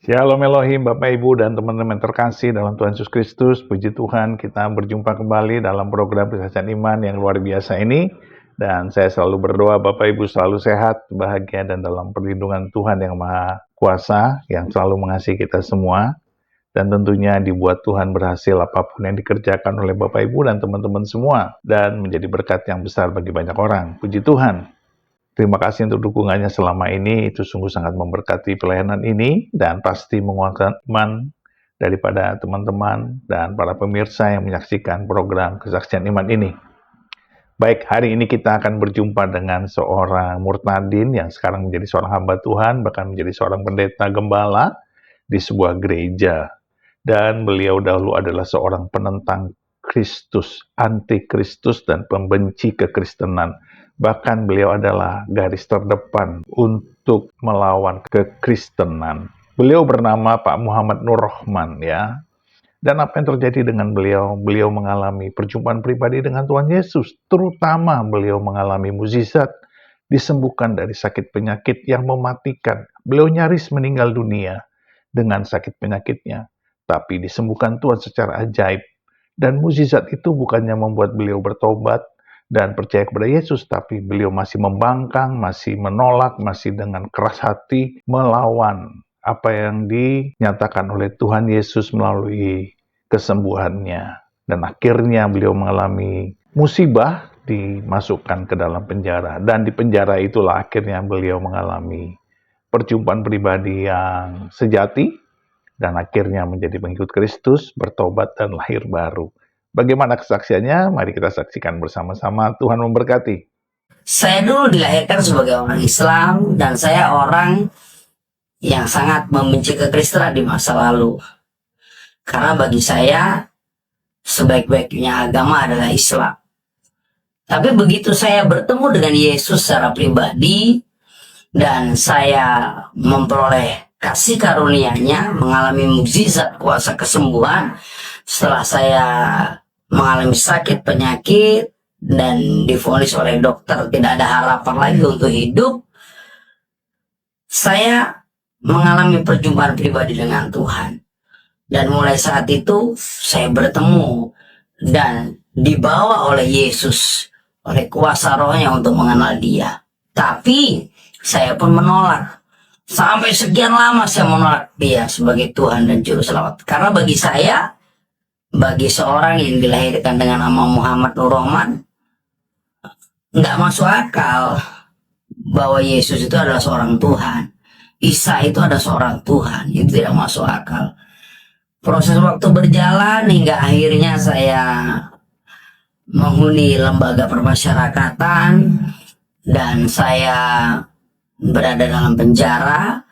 Shalom Elohim, Bapak Ibu dan teman-teman terkasih dalam Tuhan Yesus Kristus. Puji Tuhan, kita berjumpa kembali dalam program Kesaksian Iman yang luar biasa ini. Dan saya selalu berdoa Bapak Ibu selalu sehat, bahagia, dan dalam perlindungan Tuhan yang Maha Kuasa, yang selalu mengasihi kita semua. Dan tentunya dibuat Tuhan berhasil apapun yang dikerjakan oleh Bapak Ibu dan teman-teman semua. Dan menjadi berkat yang besar bagi banyak orang. Puji Tuhan. Terima kasih untuk dukungannya selama ini, itu sungguh sangat memberkati pelayanan ini, dan pasti menguatkan iman daripada teman-teman dan para pemirsa yang menyaksikan program Kesaksian Iman ini. Baik, hari ini kita akan berjumpa dengan seorang murtadin yang sekarang menjadi seorang hamba Tuhan, bahkan menjadi seorang pendeta gembala di sebuah gereja. Dan beliau dahulu adalah seorang penentang Kristus, anti-Kristus, dan pembenci kekristenan. Bahkan beliau adalah garis terdepan untuk melawan kekristenan. Beliau bernama Pak Muhammad Nur Rahman, ya. Dan apa yang terjadi dengan beliau? Beliau mengalami perjumpaan pribadi dengan Tuhan Yesus. Terutama beliau mengalami mukjizat, disembuhkan dari sakit penyakit yang mematikan. Beliau nyaris meninggal dunia dengan sakit penyakitnya. Tapi disembuhkan Tuhan secara ajaib. Dan mukjizat itu bukannya membuat beliau bertobat dan percaya kepada Yesus, tapi beliau masih membangkang, masih menolak, masih dengan keras hati melawan apa yang dinyatakan oleh Tuhan Yesus melalui kesembuhannya. Dan akhirnya beliau mengalami musibah, dimasukkan ke dalam penjara. Dan di penjara itulah akhirnya beliau mengalami perjumpaan pribadi yang sejati, dan akhirnya menjadi pengikut Kristus, bertobat, dan lahir baru. Bagaimana kesaksiannya? Mari kita saksikan bersama-sama. Tuhan memberkati. Saya dulu dilahirkan sebagai orang Islam dan saya orang yang sangat membenci kekristenan di masa lalu. Karena bagi saya sebaik-baiknya agama adalah Islam. Tapi begitu saya bertemu dengan Yesus secara pribadi dan saya memperoleh kasih karunia-Nya, mengalami mukjizat kuasa kesembuhan setelah saya mengalami sakit penyakit dan divonis oleh dokter tidak ada harapan lagi untuk hidup, saya mengalami perjumpaan pribadi dengan Tuhan. Dan mulai saat itu saya bertemu dan dibawa oleh Yesus, oleh kuasa rohnya untuk mengenal Dia. Tapi saya pun menolak. Sampai sekian lama saya menolak Dia sebagai Tuhan dan Juru Selamat. Karena bagi saya, bagi seorang yang dilahirkan dengan nama Muhammad Nur Rahman, nggak masuk akal bahwa Yesus itu adalah seorang Tuhan. Isa itu adalah seorang Tuhan. Itu tidak masuk akal. Proses waktu berjalan hingga akhirnya saya menghuni lembaga permasyarakatan dan saya berada dalam penjara.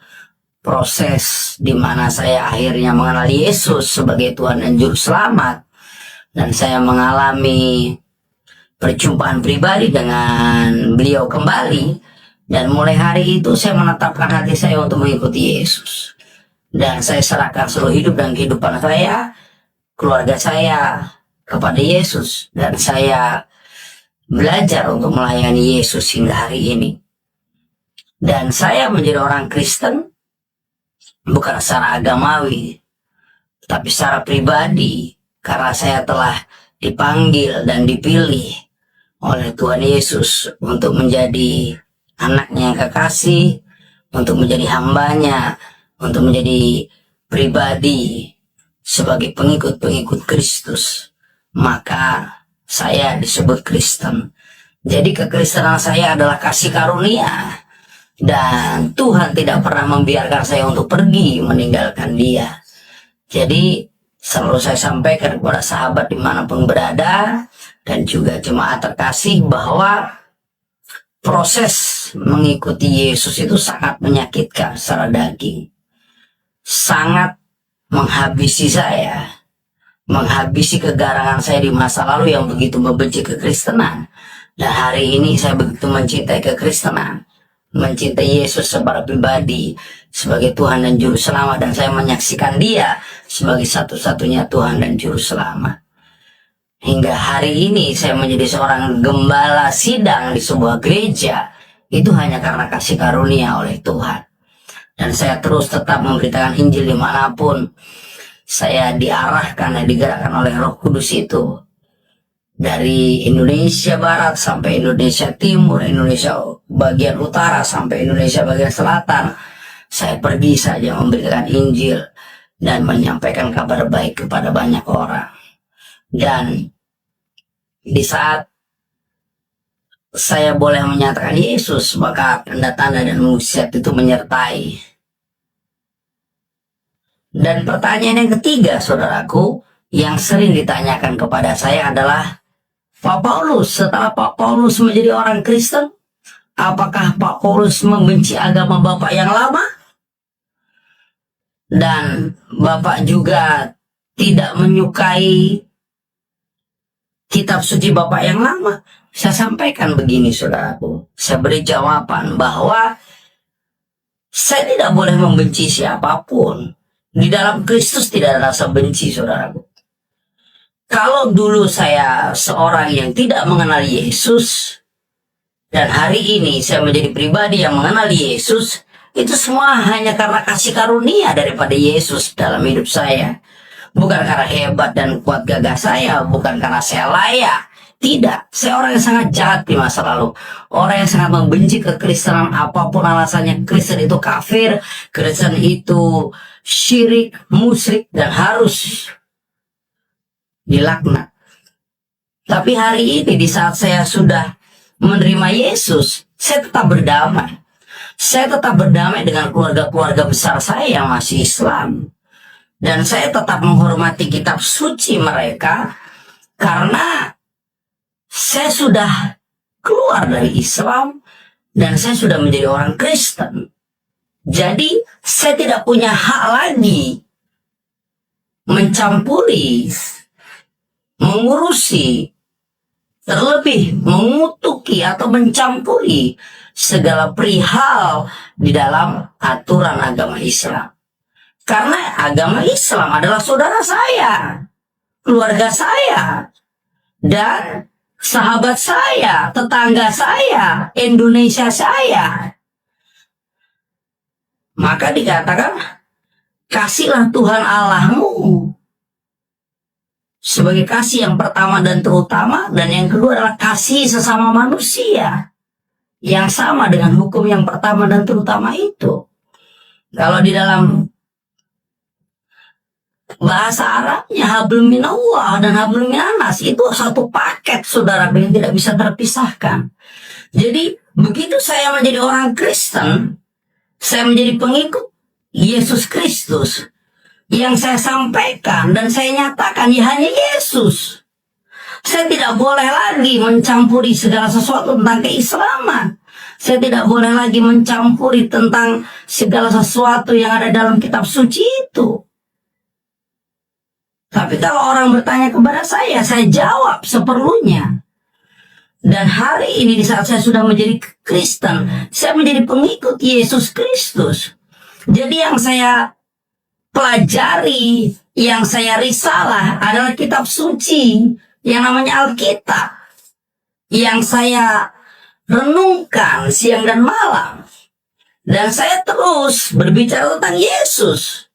Proses di mana saya akhirnya mengenal Yesus sebagai Tuhan dan Juru Selamat, dan saya mengalami perjumpaan pribadi dengan beliau kembali. Dan mulai hari itu saya menetapkan hati saya untuk mengikuti Yesus, dan saya serahkan seluruh hidup dan kehidupan saya, keluarga saya kepada Yesus, dan saya belajar untuk melayani Yesus hingga hari ini. Dan saya menjadi orang Kristen bukan secara agamawi, tapi secara pribadi, karena saya telah dipanggil dan dipilih oleh Tuhan Yesus untuk menjadi anaknya yang kekasih, untuk menjadi hambanya, untuk menjadi pribadi sebagai pengikut-pengikut Kristus. Maka saya disebut Kristen. Jadi kekristenan saya adalah kasih karunia. Dan Tuhan tidak pernah membiarkan saya untuk pergi meninggalkan Dia. Jadi selalu saya sampaikan kepada sahabat dimanapun berada dan juga jemaat terkasih bahwa proses mengikuti Yesus itu sangat menyakitkan secara daging. Sangat menghabisi saya, menghabisi kegarangan saya di masa lalu yang begitu membenci kekristenan. Dan hari ini saya begitu mencintai kekristenan, mencintai Yesus secara pribadi sebagai Tuhan dan Juru Selamat, dan saya menyaksikan Dia sebagai satu-satunya Tuhan dan Juru Selamat. Hingga hari ini saya menjadi seorang gembala sidang di sebuah gereja, itu hanya karena kasih karunia oleh Tuhan. Dan saya terus tetap memberitakan Injil dimanapun saya diarahkan dan digerakkan oleh Roh Kudus itu. Dari Indonesia Barat sampai Indonesia Timur, Indonesia bagian utara sampai Indonesia bagian selatan, saya pergi saja memberitakan Injil dan menyampaikan kabar baik kepada banyak orang. Dan di saat saya boleh menyatakan Yesus, maka tanda-tanda dan mukjizat itu menyertai. Dan pertanyaan yang ketiga, saudaraku, yang sering ditanyakan kepada saya adalah, Pak Paulus, setelah Pak Paulus menjadi orang Kristen, apakah Pak Paulus membenci agama Bapak yang lama? Dan Bapak juga tidak menyukai kitab suci Bapak yang lama? Saya sampaikan begini, saudaraku. Saya beri jawaban bahwa saya tidak boleh membenci siapapun. Di dalam Kristus tidak ada rasa benci, saudaraku. Kalau dulu saya seorang yang tidak mengenal Yesus, dan hari ini saya menjadi pribadi yang mengenal Yesus, itu semua hanya karena kasih karunia daripada Yesus dalam hidup saya. Bukan karena hebat dan kuat gagah saya, bukan karena saya layak. Tidak, saya orang yang sangat jahat di masa lalu. Orang yang sangat membenci kekristenan, apapun alasannya. Kristen itu kafir, Kristen itu syirik, musyrik, dan harus dilaknat. Tapi hari ini di saat saya sudah menerima Yesus, saya tetap berdamai. Saya tetap berdamai dengan keluarga-keluarga besar saya yang masih Islam. Dan saya tetap menghormati kitab suci mereka karena saya sudah keluar dari Islam dan saya sudah menjadi orang Kristen. Jadi saya tidak punya hak lagi mencampuri, mengurusi, terlebih mengutuki atau mencampuri segala perihal di dalam aturan agama Islam. Karena agama Islam adalah saudara saya, keluarga saya, dan sahabat saya, tetangga saya, Indonesia saya. Maka dikatakan, kasihlah Tuhan Allahmu sebagai kasih yang pertama dan terutama, dan yang kedua adalah kasih sesama manusia, yang sama dengan hukum yang pertama dan terutama itu. Kalau di dalam bahasa Arabnya hablum minallah dan hablum minanas itu satu paket, saudara, yang tidak bisa terpisahkan. Jadi begitu saya menjadi orang Kristen, saya menjadi pengikut Yesus Kristus, yang saya sampaikan dan saya nyatakan ya hanya Yesus. Saya tidak boleh lagi mencampuri segala sesuatu tentang keislaman. Saya tidak boleh lagi mencampuri tentang segala sesuatu yang ada dalam kitab suci itu. Tapi kalau orang bertanya kepada saya jawab seperlunya. Dan hari ini di saat saya sudah menjadi Kristen, saya menjadi pengikut Yesus Kristus. Jadi yang saya pelajari, yang saya risalah adalah kitab suci yang namanya Alkitab. Yang saya renungkan siang dan malam. Dan saya terus berbicara tentang Yesus.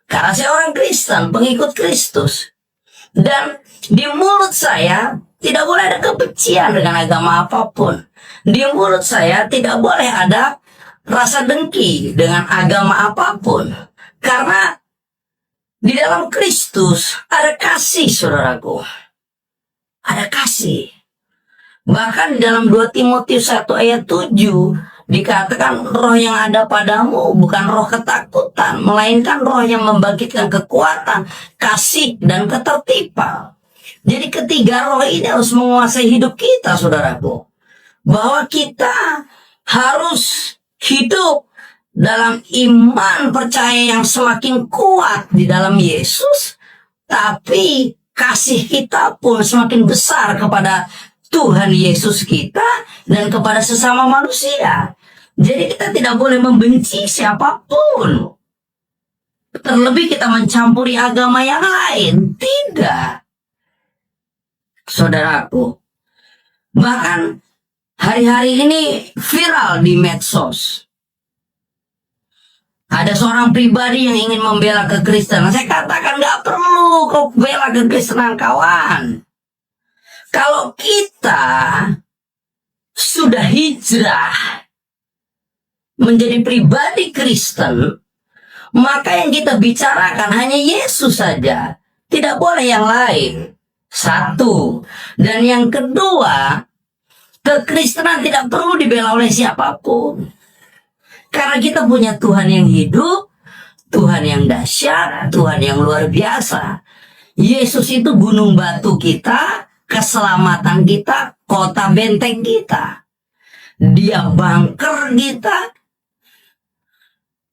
Karena saya orang Kristen, pengikut Kristus. Dan di mulut saya tidak boleh ada kebencian dengan agama apapun. Di mulut saya tidak boleh ada rasa dengki dengan agama apapun. Karena di dalam Kristus ada kasih, saudaraku. Ada kasih. Bahkan di dalam 2 Timotius 1 ayat 7 dikatakan roh yang ada padamu bukan roh ketakutan, melainkan roh yang membangkitkan kekuatan, kasih, dan ketertiban. Jadi ketiga roh ini harus menguasai hidup kita, saudaraku. Bahwa kita harus hidup dalam iman percaya yang semakin kuat di dalam Yesus, tapi kasih kita pun semakin besar kepada Tuhan Yesus kita dan kepada sesama manusia. Jadi kita tidak boleh membenci siapapun. Terlebih kita mencampuri agama yang lain. Tidak. Saudaraku. Bahkan hari-hari ini viral di medsos. Ada seorang pribadi yang ingin membela kekristenan. Saya katakan nggak perlu kau bela kekristenan kawan. Kalau kita sudah hijrah menjadi pribadi Kristen, maka yang kita bicarakan hanya Yesus saja. Tidak boleh yang lain. Satu. Dan yang kedua, kekristenan tidak perlu dibela oleh siapapun. Karena kita punya Tuhan yang hidup, Tuhan yang dahsyat, Tuhan yang luar biasa. Yesus itu gunung batu kita, keselamatan kita, kota benteng kita. Dia bunker kita.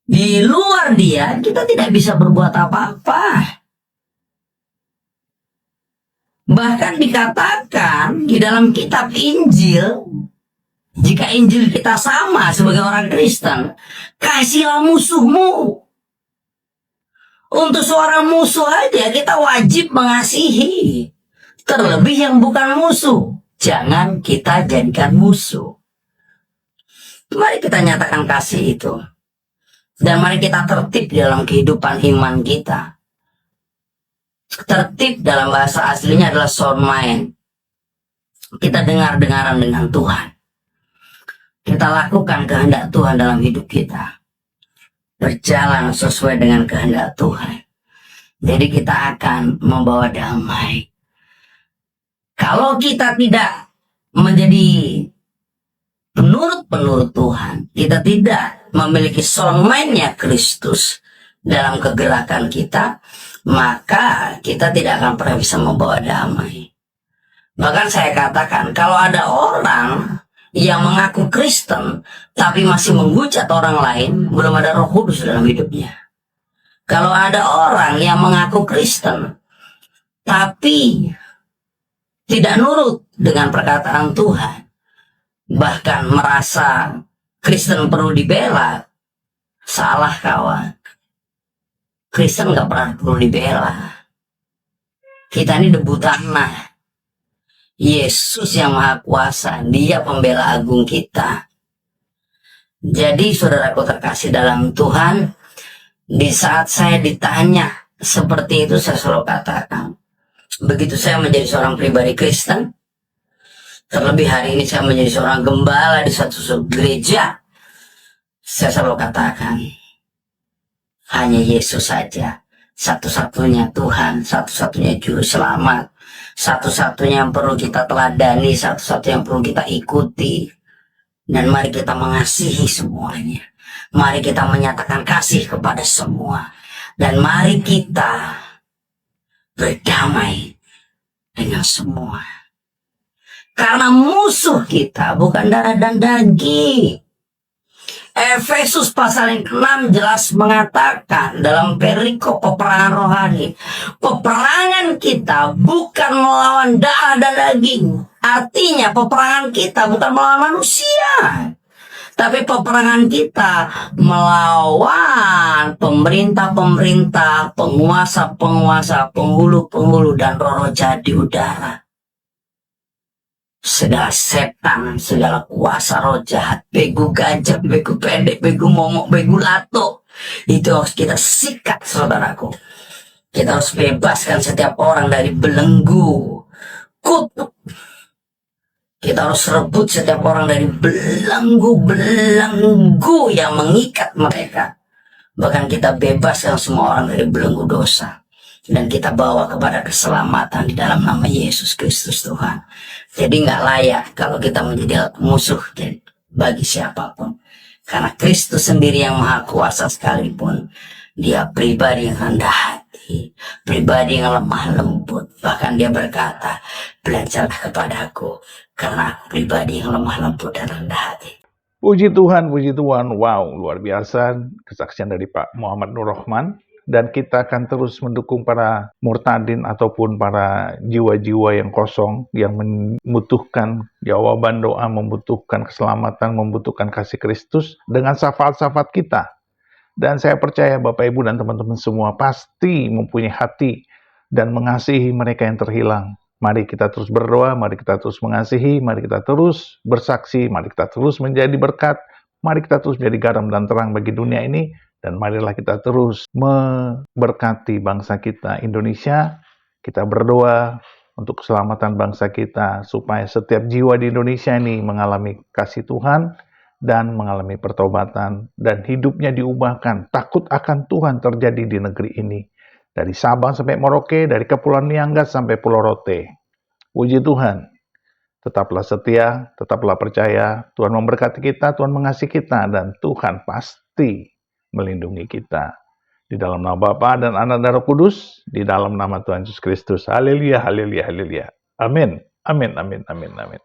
Di luar dia, kita tidak bisa berbuat apa-apa. Bahkan dikatakan di dalam kitab Injil, jika Injil kita sama sebagai orang Kristen, kasihlah musuhmu. Untuk seorang musuh aja kita wajib mengasihi. Terlebih yang bukan musuh. Jangan kita jadikan musuh. Mari kita nyatakan kasih itu. Dan mari kita tertib dalam kehidupan iman kita. Tertib dalam bahasa aslinya adalah sound mind. Kita dengar-dengaran dengan Tuhan. Kita lakukan kehendak Tuhan dalam hidup kita. Berjalan sesuai dengan kehendak Tuhan. Jadi kita akan membawa damai. Kalau kita tidak menjadi penurut-penurut Tuhan, kita tidak memiliki sound mind-nya Kristus dalam kegerakan kita, maka kita tidak akan pernah bisa membawa damai. Bahkan saya katakan, kalau ada orang yang mengaku Kristen tapi masih menghujat orang lain, belum ada Roh Kudus dalam hidupnya. Kalau ada orang yang mengaku Kristen tapi tidak nurut dengan perkataan Tuhan, bahkan merasa Kristen perlu dibela, salah kawan. Kristen gak pernah perlu dibela. Kita ini debu tanah. Yesus yang Maha Kuasa, Dia pembela agung kita. Jadi saudaraku terkasih dalam Tuhan, di saat saya ditanya seperti itu, saya selalu katakan, begitu saya menjadi seorang pribadi Kristen, terlebih hari ini saya menjadi seorang gembala di suatu gereja, saya selalu katakan, hanya Yesus saja, satu-satunya Tuhan, satu-satunya Juru Selamat, satu-satunya yang perlu kita teladani, satu-satunya yang perlu kita ikuti. Dan mari kita mengasihi semuanya. Mari kita menyatakan kasih kepada semua. Dan mari kita berdamai dengan semua. Karena musuh kita bukan darah dan daging. Efesus pasal yang ke-6 jelas mengatakan dalam perikop peperangan rohani, peperangan kita bukan melawan darah dan daging. Artinya peperangan kita bukan melawan manusia, tapi peperangan kita melawan pemerintah-pemerintah, penguasa-penguasa, penghulu-penghulu, dan roh-roh jahat di udara. Segala setan, segala kuasa roh jahat, begu gajah, begu pendek, begu momok, begu lato, itu harus kita sikat, saudaraku. Kita harus bebaskan setiap orang dari belenggu, kutuk. Kita harus rebut setiap orang dari belenggu-belenggu yang mengikat mereka. Bahkan kita bebaskan semua orang dari belenggu dosa. Dan kita bawa kepada keselamatan di dalam nama Yesus Kristus Tuhan. Jadi nggak layak kalau kita menjadi musuh bagi siapapun. Karena Kristus sendiri yang Maha Kuasa sekalipun, Dia pribadi yang rendah hati, pribadi yang lemah lembut. Bahkan Dia berkata, belajarlah kepadaku, karena aku pribadi yang lemah lembut dan rendah hati. Puji Tuhan, puji Tuhan. Wow, luar biasa kesaksian dari Pak Muhammad Nur Rahman. Dan kita akan terus mendukung para murtadin ataupun para jiwa-jiwa yang kosong, yang membutuhkan jawaban doa, membutuhkan keselamatan, membutuhkan kasih Kristus dengan syafaat-syafaat kita. Dan saya percaya Bapak Ibu dan teman-teman semua pasti mempunyai hati dan mengasihi mereka yang terhilang. Mari kita terus berdoa, mari kita terus mengasihi, mari kita terus bersaksi, mari kita terus menjadi berkat, mari kita terus menjadi garam dan terang bagi dunia ini. Dan marilah kita terus memberkati bangsa kita Indonesia. Kita berdoa untuk keselamatan bangsa kita, supaya setiap jiwa di Indonesia ini mengalami kasih Tuhan dan mengalami pertobatan, dan hidupnya diubahkan. Takut akan Tuhan terjadi di negeri ini. Dari Sabang sampai Merauke, dari Kepulauan Nianggas sampai Pulau Rote. Puji Tuhan. Tetaplah setia, tetaplah percaya. Tuhan memberkati kita, Tuhan mengasihi kita, dan Tuhan pasti melindungi kita. Di dalam nama Bapa dan Anak dan Roh Kudus, di dalam nama Tuhan Yesus Kristus. Haleluya, haleluya, haleluya. Amin, amin, amin, amin, amin.